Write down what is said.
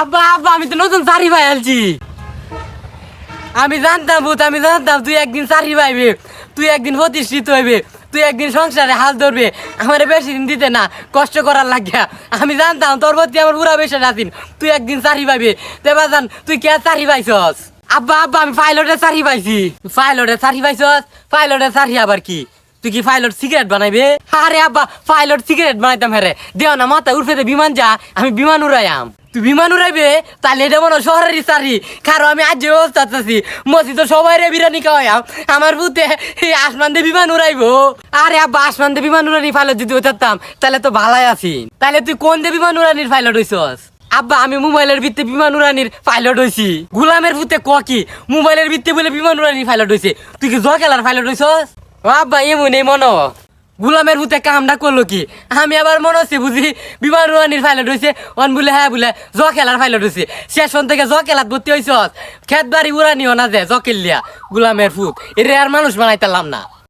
আব্বা আব্বা আমি তো নতুন চাকরি পাই আলছি। আমি জানতাম ভূত, আমি জানতাম তুই একদিন চাকরি পাইবে, তুই একদিন প্রতিষ্ঠিত হইবে, তুই একদিন সংসারে হাল ধরবে, আমার বেশি দিন দিতে না কষ্ট করার লাগিয়া। আমি জানতাম তোর প্রতি আমার পুরা বেশি আছিন, তুই একদিন চাকরি পাইবে। তো এবার জান তুই কে চাকরি পাইছস? আব্বা আব্বা আমি পাইলটের চাকরি পাইছি। পাইলটের চাকরি পাইছস? পাইলটের চাকরি আবার কি? তুই কি পাইলট সিগারেট বানাইবে? আরে আব্বা পাইলট সিগারেট বানাইতাম। হ্যাঁ রে দেও না মাথা উঠে বিমান যা, আমি বিমান উড়াইয়াম। তুই বিমান উড়াইবে তাহলে এটা মনে হয় শহরেরই চাকরি। কারণ আমি আজ অবস্থা আছি মসজিদ তো সবাই রে বিরিয়ানি খাওয়াইয়াম, আমার বুতে আসমান দিয়ে বিমান উড়াইবো। আরে আব্বা আসমান দিয়ে বিমান উড়ানি পাইলট যদি হইতাম তাহলে তো ভালাই আছি। তাহলে তুই কোন দিয়ে বিমান উড়ানির পাইলট হইছস? আব্বা আমি মোবাইলের ভিত্তে বিমান উড়ানির পাইলট হইছি। গুলামের ভিত্তে ক কি মোবাইলের ভিত্তে বলে বিমান উড়ানির পাইলট হইছে, তুই কি জয় খেলার পাইলট হইছস? ও আব্বা এমন এই মনো গুলামের ভূতে কামটা করলো কি? আমি আবার মনে হচ্ছে বুঝি বিমান উড়ানির পাইলট হয়েছে, অন বলে হ্যাঁ বলে জ খেলার পাইলট হয়েছে। শেষন থেকে জ খেলাত ভর্তি হয়েছ, খেত বাড়ি উড়ানিও না যে জ খেললিয়া গুলামের ফুত এর আর মানুষ বানাইতাম না।